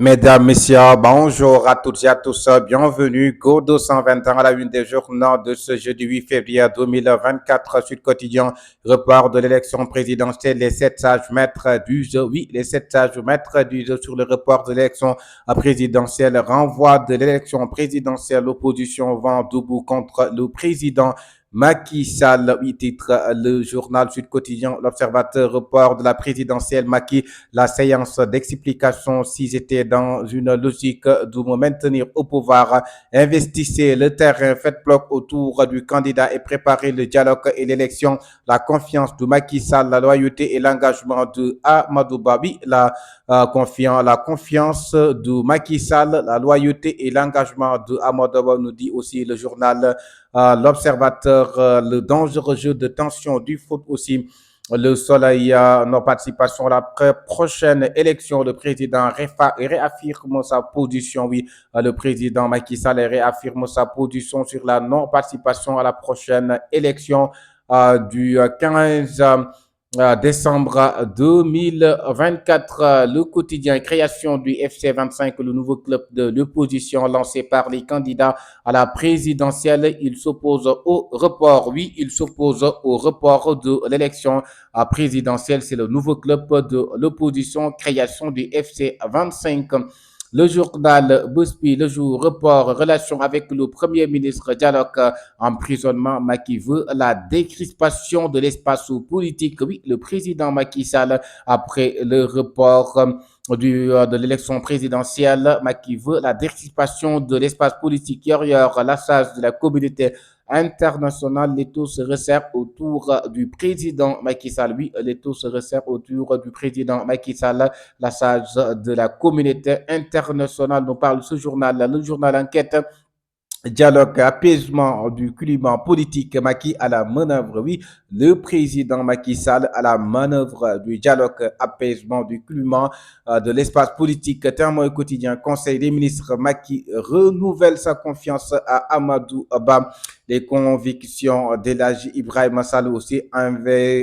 Mesdames, Messieurs, bonjour à toutes et à tous. Bienvenue, Go 220 ans à la une des journaux de ce jeudi 8 février 2024. Sud Quotidien, report de l'élection présidentielle. Les 7 sages maîtres du jeu. Oui, les 7 sages maîtres du jeu sur le report de l'élection présidentielle. Renvoi de l'élection présidentielle. L'opposition vent debout contre le président Macky Sall. Oui, titre le journal Sud Quotidien. L'observateur report de la présidentielle. Macky, la séance d'explication, s'ils étaient dans une logique de me maintenir au pouvoir, investissez le terrain, faites bloc autour du candidat et préparez le dialogue et l'élection, la confiance de Macky Sall, la loyauté et l'engagement de Amadou Babi, la confiance de Macky Sall, la loyauté et l'engagement de Amadou Babi, nous dit aussi le journal L'Observateur, le dangereux jeu de tension du foot aussi. Le Soleil, nos participations à la prochaine élection. Le président réaffirme sa position. Oui, le président Macky Sall réaffirme sa position sur la non-participation à la prochaine élection du 15 décembre 2024. Le quotidien création du FC 25, le nouveau club de l'opposition lancé par les candidats à la présidentielle. Il s'oppose au report. Oui, il s'oppose au report de l'élection présidentielle. C'est le nouveau club de l'opposition, création du FC 25. Le journal Busby, le jour report, relation avec le Premier ministre, dialogue, emprisonnement. Macky veut la décrispation de l'espace politique. Oui, le président Macky Sall, après le report de l'élection présidentielle, Macky veut la décrispation de l'espace politique. Hier, l'assage de la communauté internationale, les taux se resserrent autour du président Macky Sall. Oui, les taux se resserrent autour du président Macky Sall. L'assage de la communauté internationale nous parle ce journal, le journal Enquête. Dialogue, apaisement du climat politique, Macky à la manœuvre. Oui, le président Macky Sall à la manœuvre du dialogue, apaisement du climat de l'espace politique. Témoin quotidien, Conseil des ministres, Macky renouvelle sa confiance à Amadou Ba. Les convictions d'Elhaji Ibrahima Sall aussi,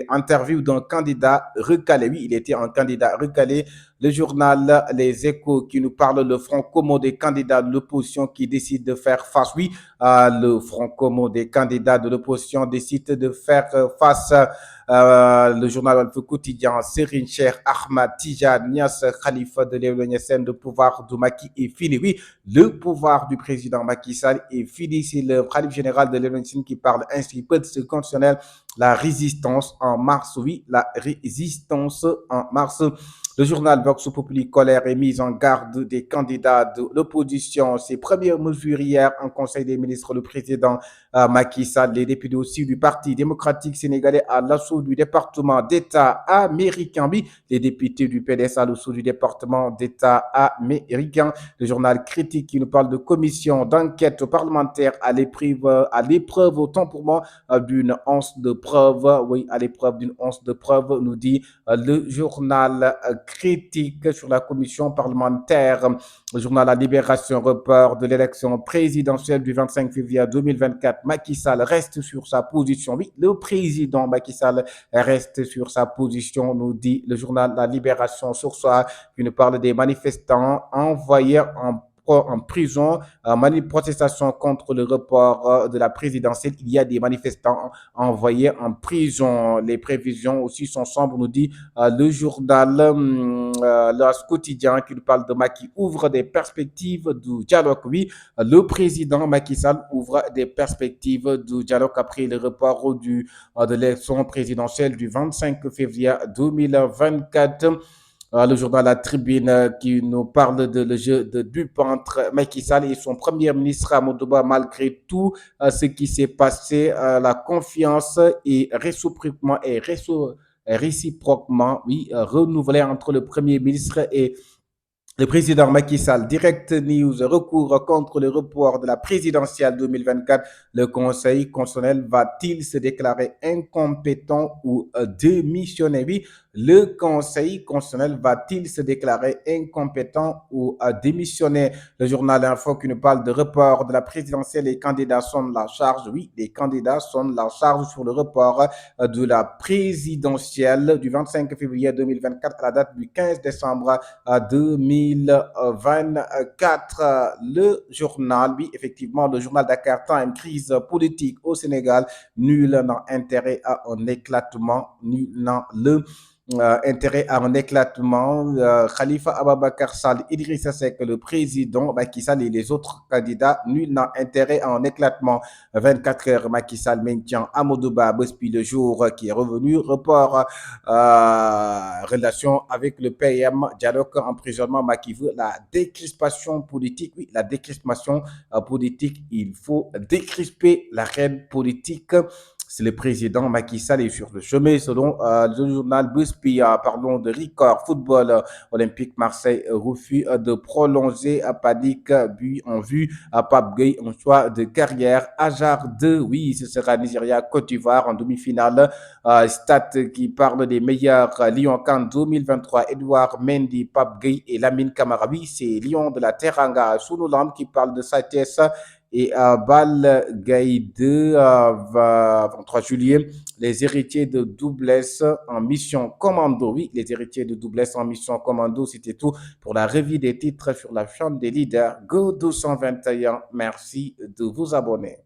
interview d'un candidat recalé. Oui, il était un candidat recalé. Le journal Les Échos qui nous parle le front commun des candidats de l'opposition qui décide de faire face. Oui, le front commun des candidats de l'opposition décide de faire face. Le journal Alpha Quotidien, Serine Cher, Ahmad Tijan, Nias Khalifa de Léon Niassen, le pouvoir de Macky est fini. Oui, le pouvoir du président Macky Sall est fini. C'est le Khalif général de Léon Niassen qui parle ainsi. Peu de ce conditionnel, la résistance en mars. Oui, la résistance en mars. Le journal Vox Populi, colère et mise en garde des candidats de l'opposition. Ses premières mesures hier en Conseil des ministres, le président Macky Sall, les députés aussi du Parti démocratique sénégalais à l'assaut du département d'État américain. Oui, les députés du PDS à l'assaut du département d'État américain. Le journal Critique qui nous parle de commission d'enquête parlementaire à l'épreuve autant pour moi d'une once de preuve. Oui, à l'épreuve d'une once de preuve, nous dit le journal Critique sur la commission parlementaire. Le journal La Libération, report de l'élection présidentielle du 25 février 2024. Macky Sall reste sur sa position. Oui, le président Macky Sall reste sur sa position, nous dit le journal La Libération sur soi, qui nous parle des manifestants envoyés en prison, protestation contre le report de la présidentielle. Il y a des manifestants envoyés en prison. Les prévisions aussi sont sombres, nous dit le journal L'As quotidien qui nous parle de Macky ouvre des perspectives du dialogue. Oui, le président Macky Sall ouvre des perspectives du dialogue après le report de l'élection présidentielle du 25 février 2024. Le journal La Tribune qui nous parle de le jeu de dupe entre Macky Sall et son premier ministre Amadou Ba. Malgré tout ce qui s'est passé, la confiance est réciproquement, oui, renouvelée entre le premier ministre et le président Macky Sall. Direct News, recours contre le report de la présidentielle 2024. Le Conseil constitutionnel va-t-il se déclarer incompétent ou démissionner? Oui, Le Conseil constitutionnel va-t-il se déclarer incompétent ou démissionner? Le journal Info qui nous parle de report de la présidentielle. Les candidats sont de la charge. Oui, les candidats sont de la charge sur le report de la présidentielle du 25 février 2024 à la date du 15 décembre 2024. Le journal, oui, effectivement, le journal Dakar Time, crise politique au Sénégal. Nul n'a intérêt à un éclatement, nul n'a le intérêt à un éclatement. Khalifa Ababakar Sall, Idrissa Seck, le président Macky Sall et les autres candidats, nul n'a intérêt à un éclatement. 24 heures, Macky Sall maintient Amadouba Bespi le jour qui est revenu. Report relation avec le PM, dialogue, emprisonnement. Macky veut la décrispation politique. Oui, la décrispation politique. Il faut décrisper la reine politique. C'est le président Macky Sall est sur le chemin selon le journal Buspi. Parlons de record football. Olympique Marseille refus de prolonger à panique but en vue à Pape Gueye en choix de carrière. Ajar 2, oui, ce sera Nigeria Côte d'Ivoire en demi-finale. Stade qui parle des meilleurs Lyon Can 2023. Edouard Mendy, Pape Gueye et Lamine Camara. Oui, c'est Lyon de la Teranga. Sounoulam qui parle de sa pièce et Bal Gaï 2, 23 juillet, les héritiers de Doublesse en mission commando. Oui, les héritiers de Doublesse en mission commando, c'était tout pour la revue des titres sur la chaîne des leaders Go 221. Merci de vous abonner.